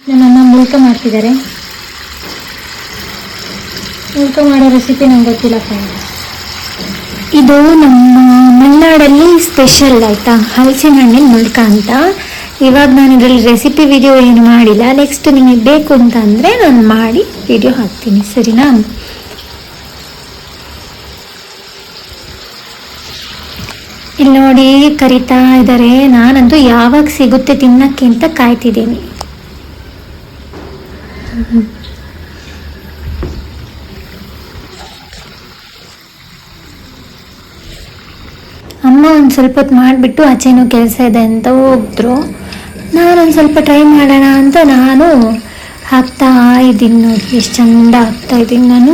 ನಮ್ಮಮ್ಮ ಮುಳ್ಕ ಮಾಡ್ತಿದ್ದಾರೆ. ಮುಳ್ಕ ಮಾಡೋ ರೆಸಿಪಿ ನಂಗೆ ಗೊತ್ತಿಲ್ಲ ಫ್ರೆಂಡ್ಸ್. ಇದು ನಮ್ಮ ಮಲೆನಾಡಲ್ಲಿ ಸ್ಪೆಷಲ್ ಆಯಿತಾ, ಹಲಸಿನ ಹಣ್ಣಿನ ಮುಳ್ಕ ಅಂತ. ಇವಾಗ ನಾನು ಇದರಲ್ಲಿ ರೆಸಿಪಿ ವಿಡಿಯೋ ಏನು ಮಾಡಿಲ್ಲ. ನೆಕ್ಸ್ಟ್ ನಿಮಗೆ ಬೇಕು ಅಂತ ಅಂದರೆ ನಾನು ಮಾಡಿ ವಿಡಿಯೋ ಹಾಕ್ತೀನಿ, ಸರಿನಾ? ಇಲ್ಲಿ ನೋಡಿ ಕರಿತಾ ಇದ್ದಾರೆ. ನಾನಂತೂ ಯಾವಾಗ ಸಿಗುತ್ತೆ ತಿನ್ನಕ್ಕೆ ಅಂತ ಕಾಯ್ತಿದ್ದೀನಿ. ಅಮ್ಮ ಒಂದು ಸ್ವಲ್ಪ ಹೊತ್ತು ಮಾಡಿಬಿಟ್ಟು ಆಚೆನೂ ಕೆಲಸ ಇದೆ ಅಂತ ಹೋಗಿದ್ರು. ನಾನೊಂದು ಸ್ವಲ್ಪ ಟ್ರೈ ಮಾಡೋಣ ಅಂತ ನಾನು ಹಾಕ್ತಾ ಇದ್ದೀನಿ. ನೋಡಿ ಎಷ್ಟು ಚೆಂದ ಹಾಕ್ತಾಯಿದ್ದೀನಿ ನಾನು.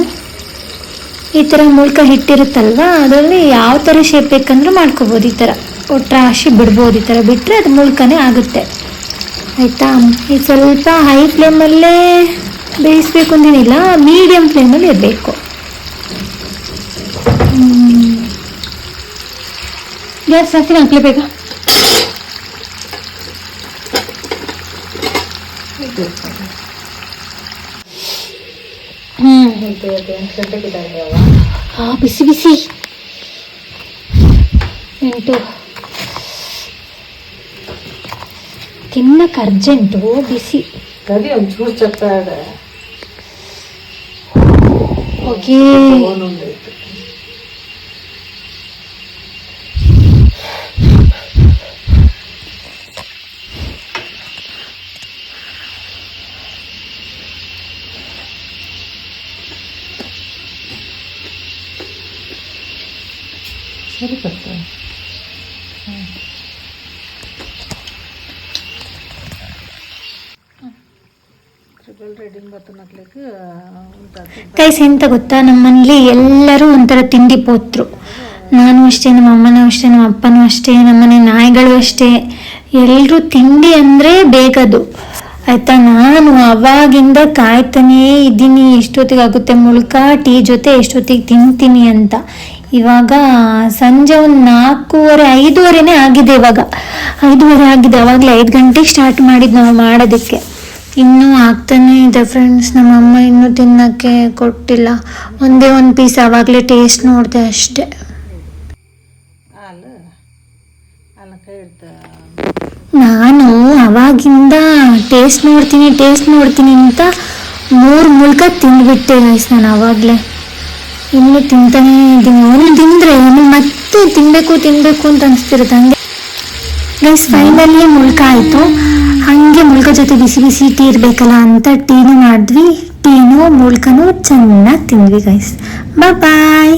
ಈ ಥರ ಮುಳ್ಕ ಹಿಟ್ಟಿರುತ್ತಲ್ವ, ಅದರಲ್ಲಿ ಯಾವ ಥರ ಶೇಪ್ ಬೇಕಂದ್ರೂ ಮಾಡ್ಕೋಬೋದು. ಈ ಥರ ಒಟ್ರಾಶಿ ಬಿಡ್ಬೋದು. ಈ ಥರ ಬಿಟ್ಟರೆ ಅದು ಮುಳ್ಕನೇ ಆಗುತ್ತೆ, ಆಯಿತಾ? ಇದು ಸ್ವಲ್ಪ ಹೈ ಫ್ಲೇಮಲ್ಲೇ ಬೇಯಿಸ್ಬೇಕು ಅಂದೇನಿಲ್ಲ, ಮೀಡಿಯಮ್ ಫ್ಲೇಮಲ್ಲಿ ಇರಬೇಕು. ಗ್ಯಾಸ್ ಹಾಕಿ ಹಾಕ್ಲೇ ಬೇಗ. ಬಿಸಿ ಬಿಸಿ 8 ತಿನ್ನಕ್ಕೆ ಅರ್ಜೆಂಟು, ಬಿಸಿ ಒಂಚೂರು ಚಪ್ಪ ಓಕೆ. ಸರಿ ಕಟ್ಟ ಗೈಸ್, ಎಂತ ಗೊತ್ತಾ, ನಮ್ಮನೇಲಿ ಎಲ್ಲರೂ ಒಂಥರ ತಿಂಡಿ ಪೋತ್ರು. ನಾನು ಅಷ್ಟೇ, ನಮ್ಮ ಅಮ್ಮನೂ ಅಷ್ಟೇ, ನಮ್ಮ ಅಪ್ಪನೂ ಅಷ್ಟೇ, ನಮ್ಮನೆ ನಾಯಿಗಳು ಅಷ್ಟೇ. ಎಲ್ಲರೂ ತಿಂಡಿ ಅಂದರೆ ಬೇಗದು, ಆಯಿತಾ? ನಾನು ಅವಾಗಿಂದ ಕಾಯ್ತಾನೇ ಇದ್ದೀನಿ ಎಷ್ಟೊತ್ತಿಗೆ ಆಗುತ್ತೆ ಮುಳ್ಕ, ಟೀ ಜೊತೆ ಎಷ್ಟೊತ್ತಿಗೆ ತಿಂತೀನಿ ಅಂತ. ಇವಾಗ ಸಂಜೆ ಒಂದು 4:30 5:30 ಆಗಿದೆ. ಇವಾಗ 5:30 ಆಗಿದೆ. ಆವಾಗಲೇ 5 ಗಂಟೆಗೆ ಸ್ಟಾರ್ಟ್ ಮಾಡಿದ್ದು ನಾವು ಮಾಡೋದಕ್ಕೆ. ಇನ್ನೂ ಆಗ್ತಾನೇ ಇದೆ ಫ್ರೆಂಡ್ಸ್. ನಮ್ಮಮ್ಮ ಇನ್ನೂ ತಿನ್ನೋಕ್ಕೆ ಕೊಟ್ಟಿಲ್ಲ. ಒಂದೇ ಒಂದು ಪೀಸ್ ಆವಾಗಲೇ ಟೇಸ್ಟ್ ನೋಡಿದೆ ಅಷ್ಟೆ. ನಾನು ಅವಾಗಿಂದ ಟೇಸ್ಟ್ ನೋಡ್ತೀನಿ ಅಂತ 3 ಮುಳ್ಕ ತಿಂದ್ಬಿಟ್ಟೆ ಗೈಸ್ ನಾನು ಆವಾಗಲೇ. ಇನ್ನೂ ತಿಂತಾನೇ ಇದ್ದೀನಿ. ಒಂದು ತಿಂದರೆ ಮತ್ತೆ ತಿನ್ನಬೇಕು ಅಂತ ಅನಿಸ್ತಿರುತ್ತೆ. ಹಂಗೆ ಗೈಸ್ ಫೈನಲಿ ಮುಳ್ಕ ಆಯಿತು. ಹಾಗೆ ಮುಳ್ಕ ಜೊತೆ ಬಿಸಿ ಬಿಸಿ ಟೀ ಇರಬೇಕಲ್ಲ ಅಂತ ಟೀನೂ ಮಾಡಿದ್ವಿ. ಟೀನೂ ಮುಳ್ಕನೂ ಚೆನ್ನಾಗಿ ತಿಂದ್ವಿ ಗೈಸ್. ಬಾಯ್.